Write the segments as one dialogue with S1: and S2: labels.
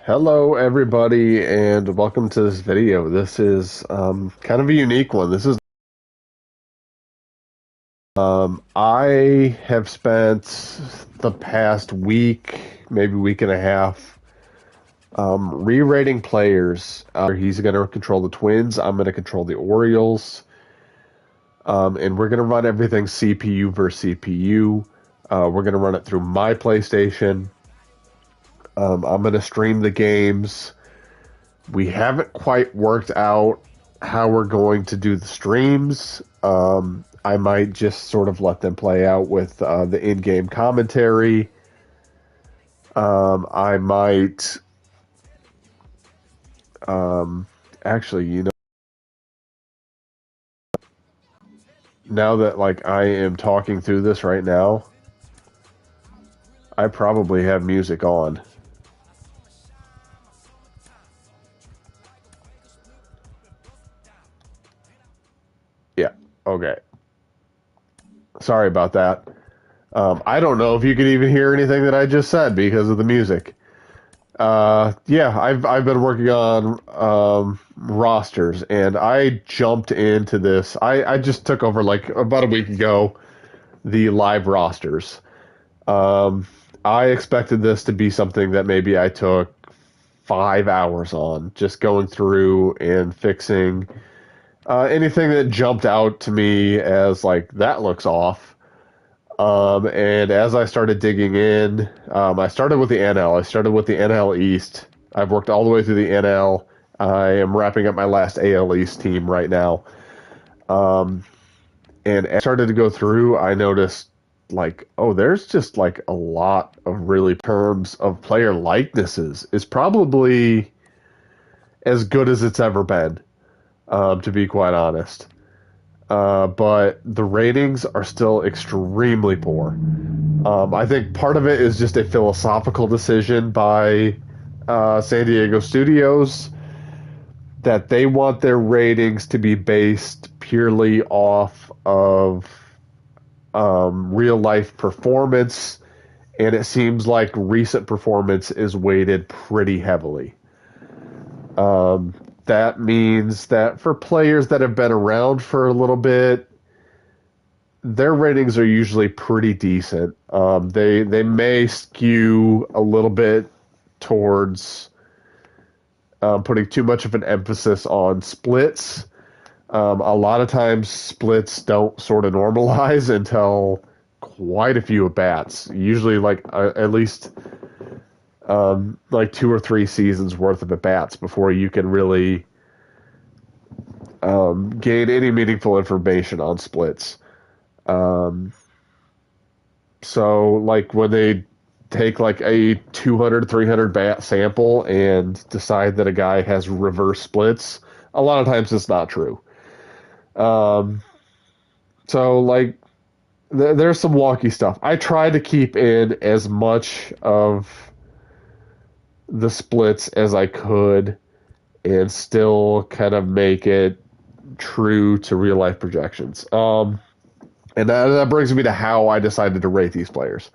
S1: Hello, everybody, and welcome to this video. This is kind of a unique one. I have spent the past week, maybe week and a half, re-rating players. He's going to control the Twins. I'm going to control the Orioles. And we're going to run everything CPU versus CPU. We're going to run it through my PlayStation. I'm going to stream the games. We haven't quite worked out how we're going to do the streams. I might just sort of let them play out with the in-game commentary. I might actually, now that like I am talking through this right now, I probably have music on. Yeah, okay. Sorry about that. I don't know if you could even hear anything that I just said because of the music. Yeah, I've been working on rosters, and I jumped into this. I just took over like about a week ago the live rosters. Um, I expected this to be something that maybe I took 5 hours on, just going through and fixing anything that jumped out to me as like that looks off. And as I started digging in, I started with the NL. I started with the NL East. I've worked all the way through the NL. I am wrapping up my last AL East team right now. And as I started to go through, I noticed like, oh, there's just like a lot of really terms of player likenesses. It's probably as good as it's ever been, to be quite honest. But the ratings are still extremely poor. I think part of it is just a philosophical decision by San Diego Studios that they want their ratings to be based purely off of real life performance, and it seems like recent performance is weighted pretty heavily. That means that for players that have been around for a little bit, their ratings are usually pretty decent. They may skew a little bit towards putting too much of an emphasis on splits. A lot of times, splits don't sort of normalize until quite a few at bats. Usually, like at least like 2 or 3 seasons worth of at bats before you can really gain any meaningful information on splits. So like when they take like a 200, 300 bat sample and decide that a guy has reverse splits, a lot of times it's not true. Um, so like there's some wonky stuff. I try to keep in as much of the splits as I could and still kind of make it true to real life projections. And that brings me to how I decided to rate these players.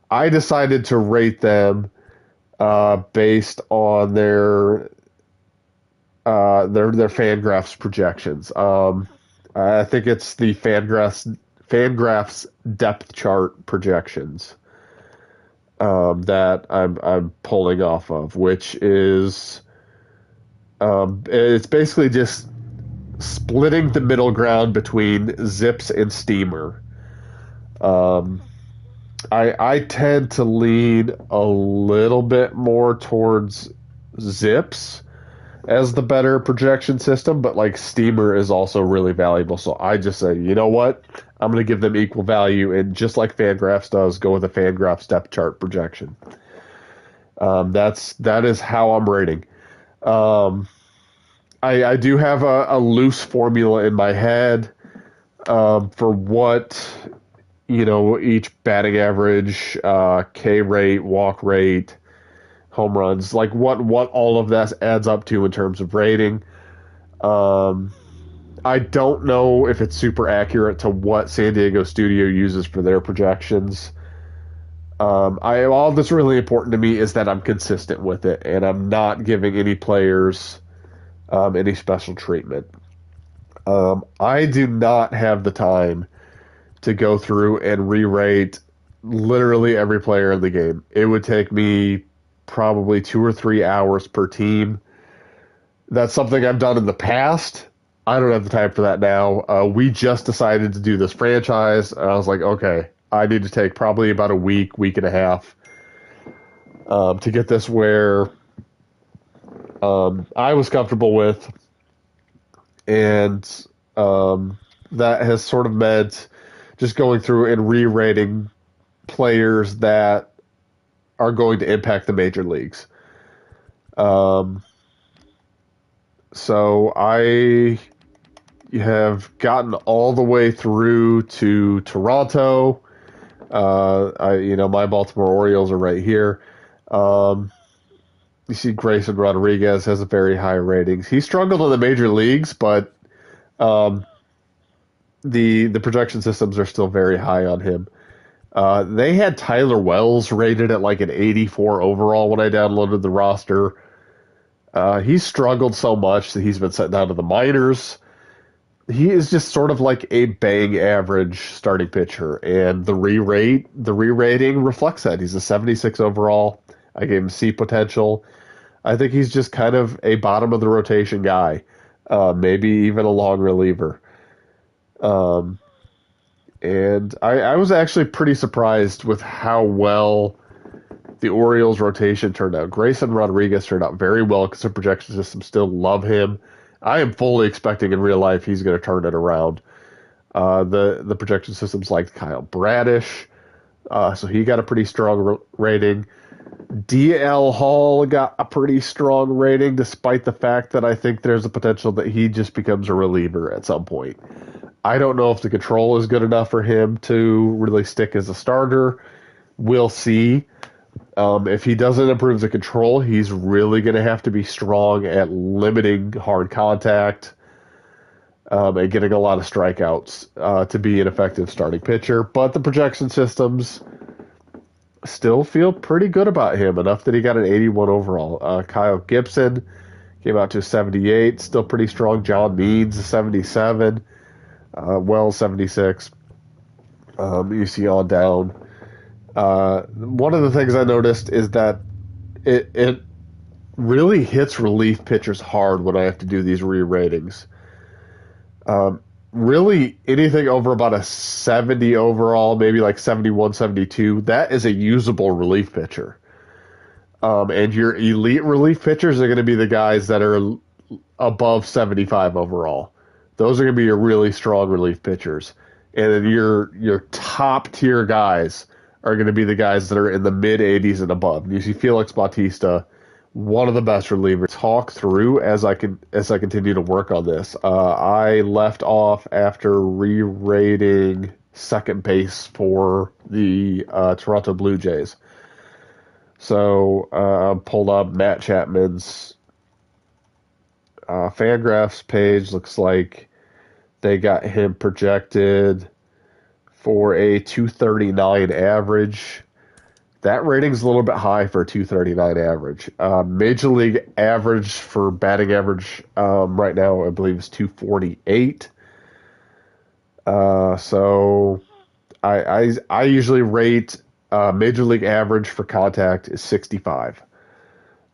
S1: I decided to rate them based on their Fangraphs projections. I think it's the Fangraphs depth chart projections that I'm pulling off of, which is it's basically just splitting the middle ground between Zips and Steamer. I tend to lean a little bit more towards Zips as the better projection system, but like Steamer is also really valuable. So I just say, you know what? I'm going to give them equal value, and just like Fangraphs does, go with a Fangraphs depth chart projection. That is how I'm rating. I do have a loose formula in my head for what each batting average, K rate, walk rate, home runs, like what all of that adds up to in terms of rating. I don't know if it's super accurate to what San Diego Studio uses for their projections. All that's really important to me is that I'm consistent with it, and I'm not giving any players any special treatment. I do not have the time to go through and re-rate literally every player in the game. It would take me probably 2 or 3 hours per team. That's something I've done in the past. I don't have the time for that now. We just decided to do this franchise, and I was like, okay, I need to take probably about a week, week and a half to get this where I was comfortable with, and that has sort of meant just going through and re-rating players that are going to impact the major leagues. Um, so I have gotten all the way through to Toronto. My Baltimore Orioles are right here. Um, you see, Grayson Rodriguez has a very high ratings. He struggled in the major leagues, but um, the projection systems are still very high on him. They had Tyler Wells rated at like an 84 overall when I downloaded the roster. He struggled so much that he's been sent down to the minors. He is just sort of like a bang average starting pitcher, and the re-rating reflects that. He's a 76 overall. I gave him C potential. I think he's just kind of a bottom of the rotation guy, maybe even a long reliever. Um, and I was actually pretty surprised with how well the Orioles rotation turned out. Grayson Rodriguez turned out very well because the projection system still love him. I am fully expecting in real life he's going to turn it around. The projection systems like Kyle Bradish, so he got a pretty strong rating. DL Hall got a pretty strong rating, despite the fact that I think there's a potential that he just becomes a reliever at some point. I don't know if the control is good enough for him to really stick as a starter. We'll see. If he doesn't improve the control, he's really going to have to be strong at limiting hard contact and getting a lot of strikeouts to be an effective starting pitcher. But the projection systems still feel pretty good about him, enough that he got an 81 overall. Kyle Gibson came out to 78, still pretty strong. John Means, 77. Wells, 76. You see on down. One of the things I noticed is that it really hits relief pitchers hard when I have to do these re-ratings. Really, anything over about a 70 overall, maybe like 71, 72, that is a usable relief pitcher. And your elite relief pitchers are going to be the guys that are above 75 overall. Those are going to be your really strong relief pitchers. And then your top tier guys are going to be the guys that are in the mid 80s and above. You see Felix Bautista, one of the best relievers. Talk through as I continue to work on this. I left off after re-rating second base for the Toronto Blue Jays. So I pulled up Matt Chapman's Fangraphs page. Looks like they got him projected for a 239 average. That rating's a little bit high for a 239 average. Major league average for batting average right now, I believe, is 248. So I usually rate major league average for contact is 65.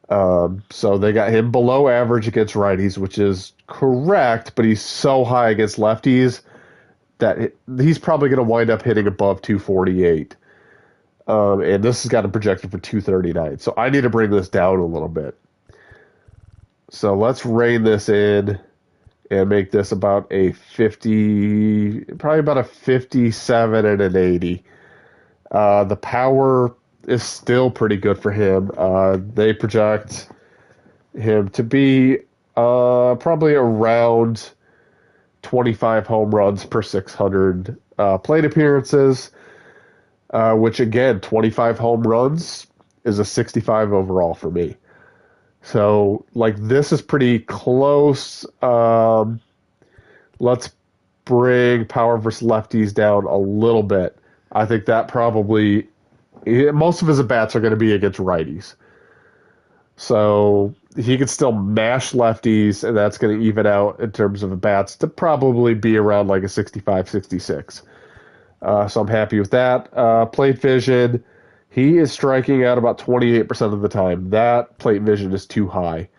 S1: So they got him below average against righties, which is correct, but he's so high against lefties that he's probably going to wind up hitting above 248. And this has got him projected for 239. So I need to bring this down a little bit. So let's rein this in and make this about a 50, probably about a 57 and an 80. The power is still pretty good for him. They project him to be probably around 25 home runs per 600 plate appearances, which again, 25 home runs is a 65 overall for me. So, like, this is pretty close. Let's bring power versus lefties down a little bit. I think that probably Most of his at-bats are going to be against righties. So he can still mash lefties, and that's going to even out in terms of at-bats to probably be around like a 65, 66. So I'm happy with that. Plate vision, he is striking out about 28% of the time. That plate vision is too high.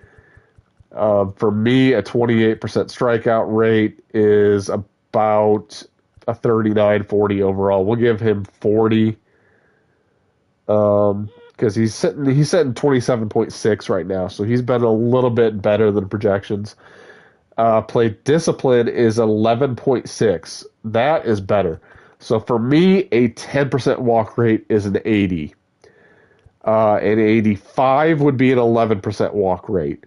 S1: For me, a 28% strikeout rate is about a 39-40 overall. We'll give him 40 because he's sitting 27.6 right now, so he's been a little bit better than projections. Plate discipline is 11.6. That is better. So for me, a 10% walk rate is an 80. An 85 would be an 11% walk rate.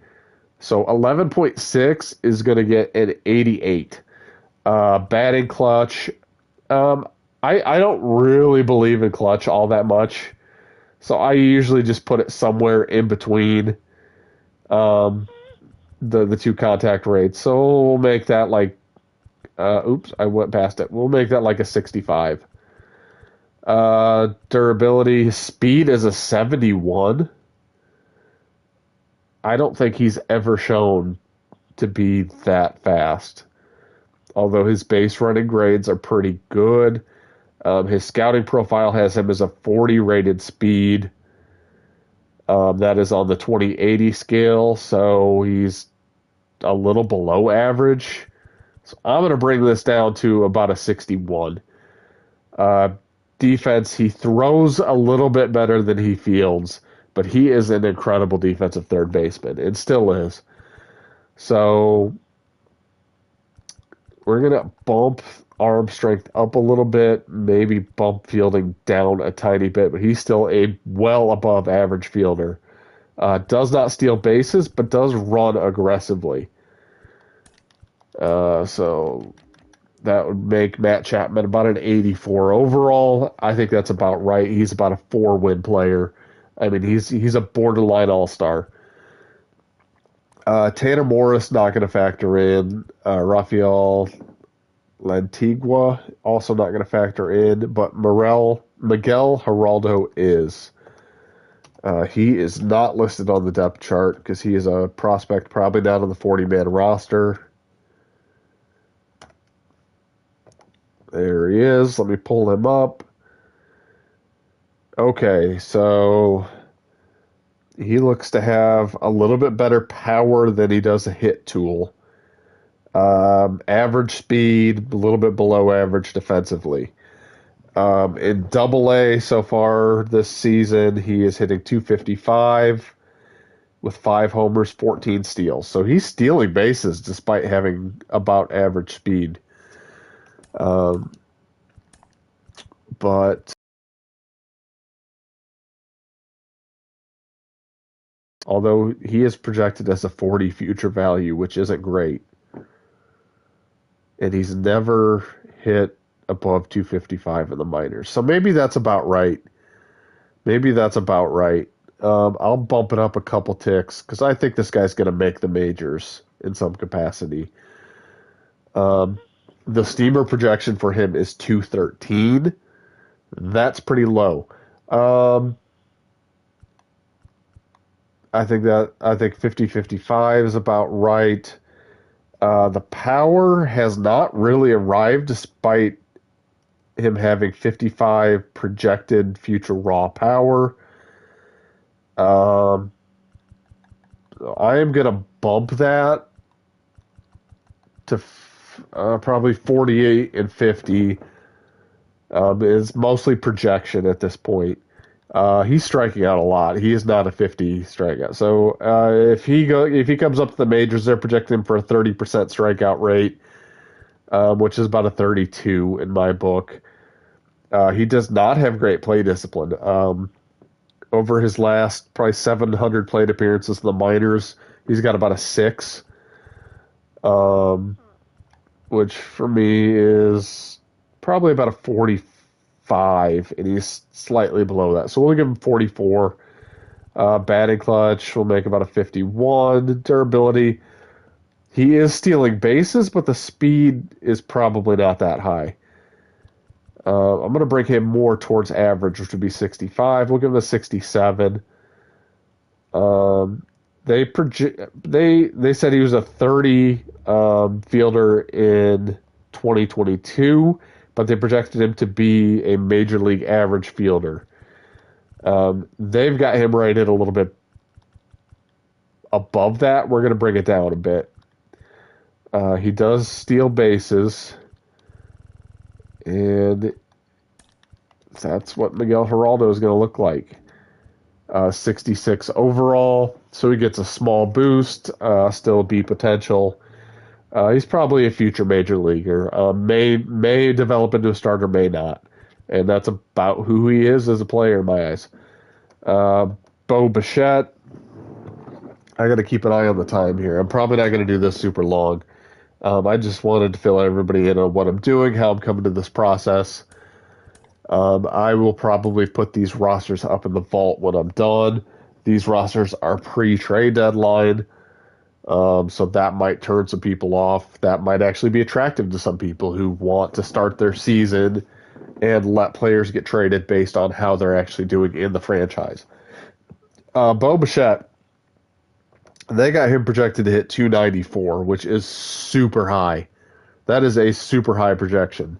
S1: So 11.6 is going to get an 88. Batting clutch. I don't really believe in clutch all that much. So I usually just put it somewhere in between the two contact rates. So we'll make that like oops, I went past it. We'll make that like a 65. Durability, speed is a 71. I don't think he's ever shown to be that fast. Although his base running grades are pretty good. His scouting profile has him as a 40 rated speed. That is on the 2080 scale, so he's a little below average. So I'm going to bring this down to about a 61. Uh, Defense, he throws a little bit better than he fields, but he is an incredible defensive third baseman. It still is. So we're going to bump arm strength up a little bit, maybe bump fielding down a tiny bit, but he's still a well above average fielder. Does not steal bases, but does run aggressively. So that would make Matt Chapman about an 84 overall. I think that's about right. He's about a 4-win player. I mean, he's a borderline all-star. Tanner Morris not going to factor in. Rafael Lantigua also not going to factor in, but Miguel Geraldo is. He is not listed on the depth chart because he is a prospect probably not on the 40-man roster. There he is. Let me pull him up. Okay, so he looks to have a little bit better power than he does a hit tool. Average speed, a little bit below average defensively. In Double A so far this season, he is hitting 255 with 5 homers, 14 steals. So he's stealing bases despite having about average speed. But although he is projected as a 40 future value, which isn't great, and he's never hit above 255 in the minors. So maybe that's about right. Maybe that's about right. I'll bump it up a couple ticks because I think this guy's going to make the majors in some capacity. The steamer projection for him is 213. That's pretty low. I think 50-55 is about right. The power has not really arrived despite him having 55 projected future raw power. I am going to bump that to probably 48 and 50. It's mostly projection at this point. He's striking out a lot. He is not a 50 strikeout. So if he comes up to the majors, they're projecting him for a 30% strikeout rate, which is about a 32 in my book. He does not have great play discipline. Over his last probably 700 plate appearances in the minors, he's got about a 6, which for me is probably about a 45, and he's slightly below that. So we'll give him 44. Batting clutch, we'll make about a 51. Durability, he is stealing bases, but the speed is probably not that high. I'm going to bring him more towards average, which would be 65. We'll give him a 67. Um, they said he was a 30 fielder in 2022, but they projected him to be a major league average fielder. They've got him rated a little bit above that. We're going to bring it down a bit. He does steal bases, and that's what Miguel Geraldo is going to look like. 66 overall, so he gets a small boost, still a B potential. He's probably a future major leaguer. May develop into a starter, may not, and that's about who he is as a player in my eyes. Uh, Bo Bichette, I got to keep an eye on the time here. I'm probably not going to do this super long. I just wanted to fill everybody in on what I'm doing, how I'm coming to this process. I will probably put these rosters up in the vault when I'm done. These rosters are pre-trade deadline, so that might turn some people off. That might actually be attractive to some people who want to start their season and let players get traded based on how they're actually doing in the franchise. Bo Bichette, they got him projected to hit 294, which is super high. That is a super high projection.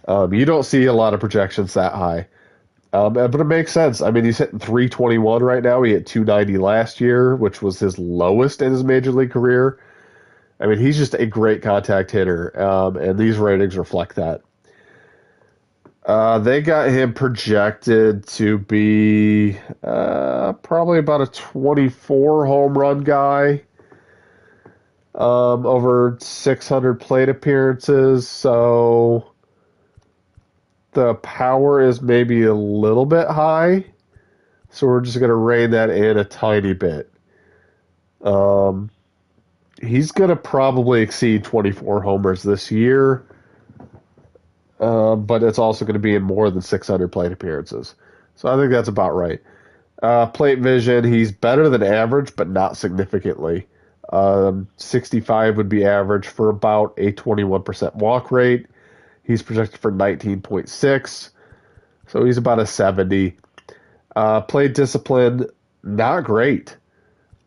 S1: You don't see a lot of projections that high. But it makes sense. I mean, he's hitting 321 right now. He hit 290 last year, which was his lowest in his major league career. I mean, he's just a great contact hitter, and these ratings reflect that. They got him projected to be probably about a 24 home run guy, over 600 plate appearances. So the power is maybe a little bit high. So we're just going to rein that in a tiny bit. He's going to probably exceed 24 homers this year, but it's also going to be in more than 600 plate appearances. So I think that's about right. Plate vision, he's better than average, but not significantly. 65 would be average for about a 21% walk rate. He's projected for 19.6, so he's about a 70. Plate discipline, not great.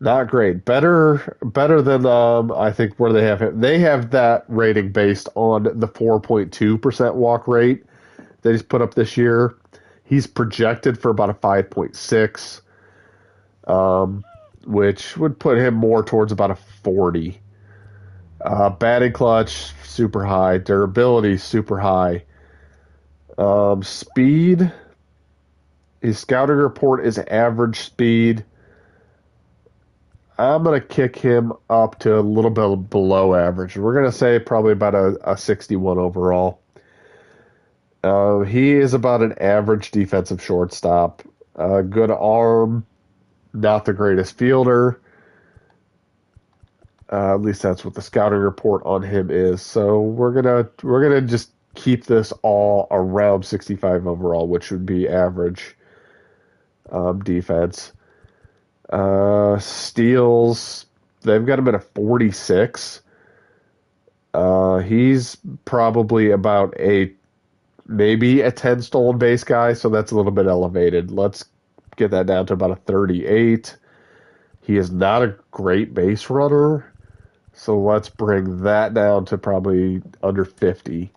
S1: Not great. Better than I think where they have him. They have that rating based on the 4.2% walk rate that he's put up this year. He's projected for about a 5.6, which would put him more towards about a 40. Batting clutch, super high. Durability, super high. Speed, his scouting report is average speed. I'm going to kick him up to a little bit below average. We're going to say probably about a 61 overall. He is about an average defensive shortstop. Good arm, not the greatest fielder. At least that's what the scouting report on him is. So we're gonna just keep this all around 65 overall, which would be average defense. Steals, they've got him at a 46. He's probably about maybe a 10 stolen base guy, so that's a little bit elevated. Let's get that down to about a 38. He is not a great base runner, so let's bring that down to probably under 50.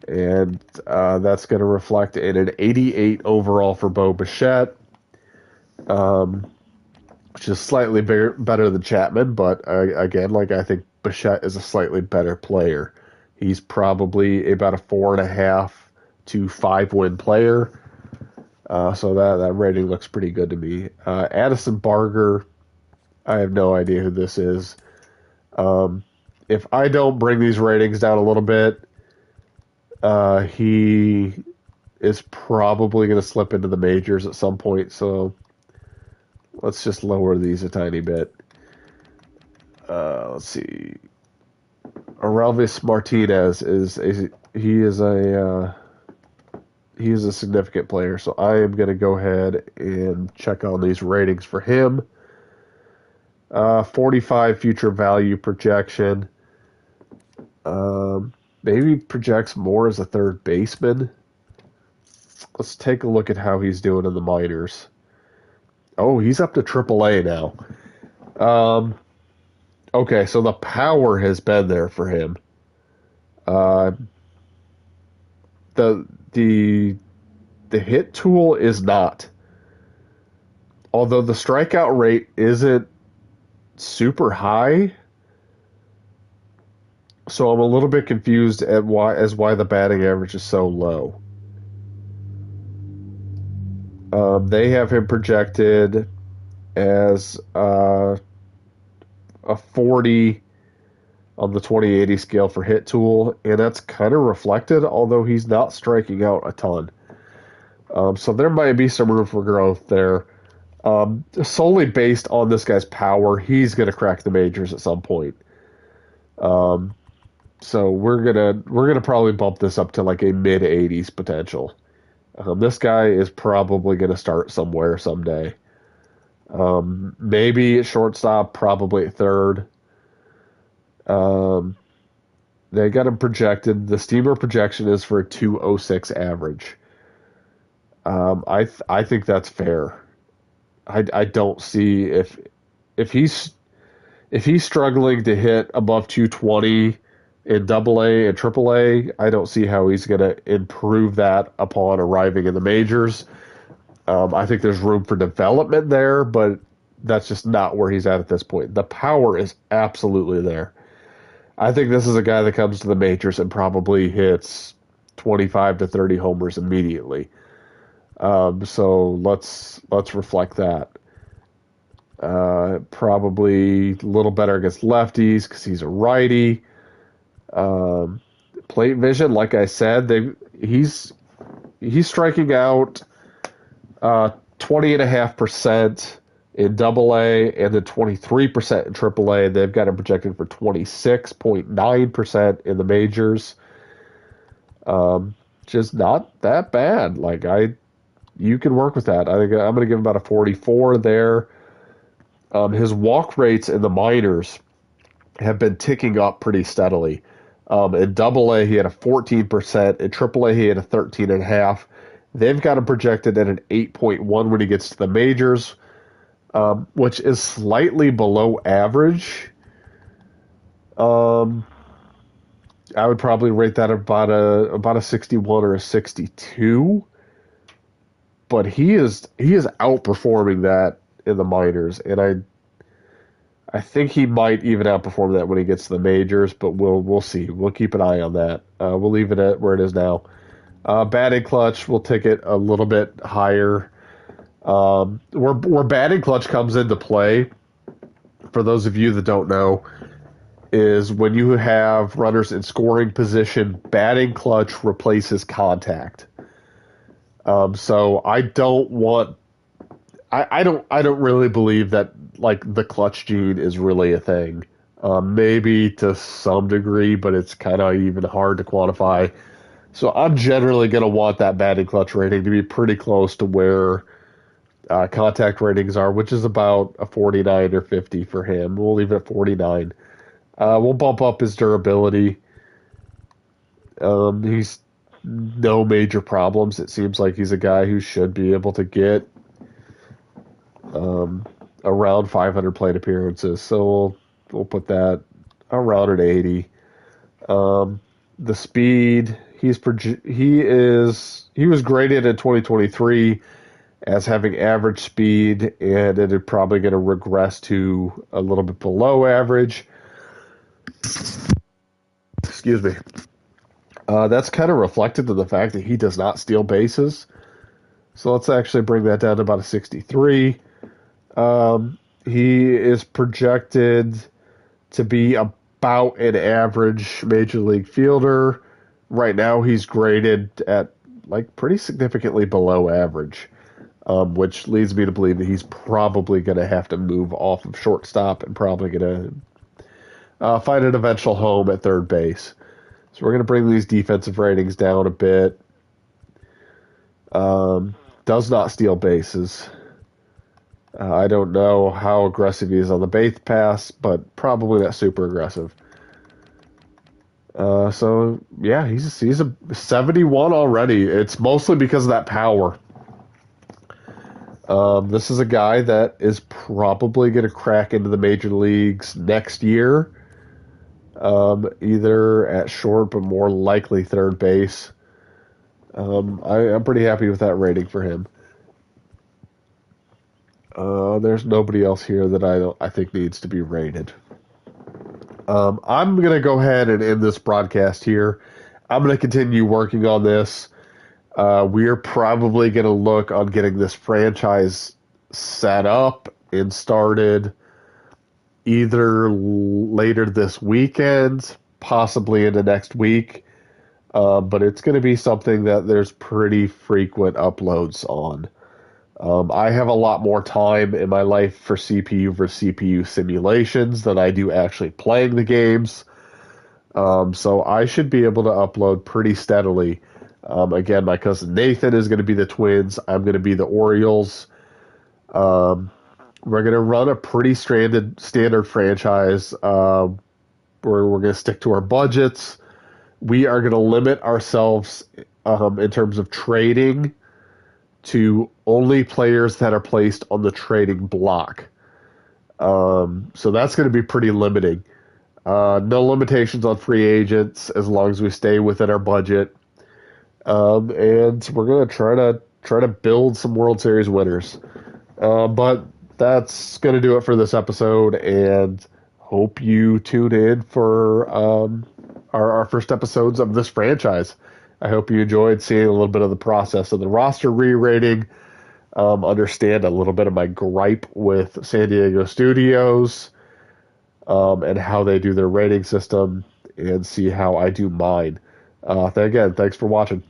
S1: And that's going to reflect in an 88 overall for Bo Bichette, which is slightly better than Chapman, but again, I think Bichette is a slightly better player. He's probably about a 4.5 to 5 win player. So that rating looks pretty good to me. Addison Barger, I have no idea who this is. If I don't bring these ratings down a little bit, he is probably going to slip into the majors at some point. So let's just lower these a tiny bit. Let's see. Orelvis Martinez is a significant player, so I am going to go ahead and check on these ratings for him. 45 future value projection. maybe projects more as a third baseman. Let's take a look at how he's doing in the minors. Oh, he's up to AAA now. Um, okay, so the power has been there for him. Uh, the the the hit tool is not. Although the strikeout rate isn't super high, so I'm a little bit confused at why the batting average is so low. They have him projected as a 40 on the 2080 scale for hit tool, and that's kind of reflected, although he's not striking out a ton. So there might be some room for growth there. Solely based on this guy's power, he's going to crack the majors at some point. So we're gonna probably bump this up to like a mid 80s potential. This guy is probably going to start somewhere someday. Maybe at shortstop, probably at third. Um, they got him projected. The Steamer projection is for a 206 average. I think that's fair. I don't see if he's if he's struggling to hit above 220 in Double A and Triple A, I don't see how he's going to improve that upon arriving in the majors. I think there's room for development there, but that's just not where he's at this point. The power is absolutely there. I think this is a guy that comes to the majors and probably hits 25 to 30 homers immediately. So let's reflect that. Probably a little better against lefties because he's a righty. Plate vision, like I said, he's striking out 20.5% in Double A and then 23% in Triple A. They've got him projected for 26.9% in the majors. Just not that bad. You can work with that. I think I'm going to give him about a 44 there. His walk rates in the minors have been ticking up pretty steadily. In Double A, he had a 14%. In Triple A, he had a 13.5. They've got him projected at an 8.1 when he gets to the majors, which is slightly below average. I would probably rate that about a 61 or a 62. But he is outperforming that in the minors, and I think he might even outperform that when he gets to the majors. But we'll see. We'll keep an eye on that. We'll leave it at where it is now. Batting clutch, we'll take it a little bit higher. Where batting clutch comes into play, for those of you that don't know, is when you have runners in scoring position, batting clutch replaces contact. So I don't want. I don't really believe that like the clutch gene is really a thing. Maybe to some degree, but it's kind of even hard to quantify. So I'm generally going to want that batting clutch rating to be pretty close to where contact ratings are, which is about a 49 or 50 for him. We'll leave it at 49. We'll bump up his durability. He's no major problems. It seems like he's a guy who should be able to get around 500 plate appearances. So we'll put that around an 80. The speed, he was graded in 2023 as having average speed, and it is probably going to regress to a little bit below average. Excuse me. That's kind of reflected in the fact that he does not steal bases. So let's actually bring that down to about a 63. He is projected to be about an average major league fielder. Right now, he's graded at like pretty significantly below average, which leads me to believe that he's probably going to have to move off of shortstop and probably going to find an eventual home at third base. So we're going to bring these defensive ratings down a bit. Does not steal bases. I don't know how aggressive he is on the base pass, but probably not super aggressive. So yeah, he's a 71 already. It's mostly because of that power. This is a guy that is probably going to crack into the major leagues next year, either at short, but more likely third base. I'm pretty happy with that rating for him. There's nobody else here that I think needs to be rated. I'm gonna go ahead and end this broadcast here. I'm gonna continue working on this. We're probably gonna look on getting this franchise set up and started either later this weekend, possibly into next week. But it's going to be something that there's pretty frequent uploads on. I have a lot more time in my life for CPU versus CPU simulations than I do actually playing the games. So I should be able to upload pretty steadily. Again, my cousin Nathan is going to be the Twins. I'm going to be the Orioles. Um, we're going to run a pretty standard franchise where we're going to stick to our budgets. We are going to limit ourselves in terms of trading to only players that are placed on the trading block. So that's going to be pretty limiting. No limitations on free agents as long as we stay within our budget. And we're going to try to build some World Series winners. But that's going to do it for this episode, and hope you tune in for our first episodes of this franchise. I hope you enjoyed seeing a little bit of the process of the roster re-rating, understand a little bit of my gripe with San Diego Studios, and how they do their rating system, and see how I do mine. Again, thanks for watching.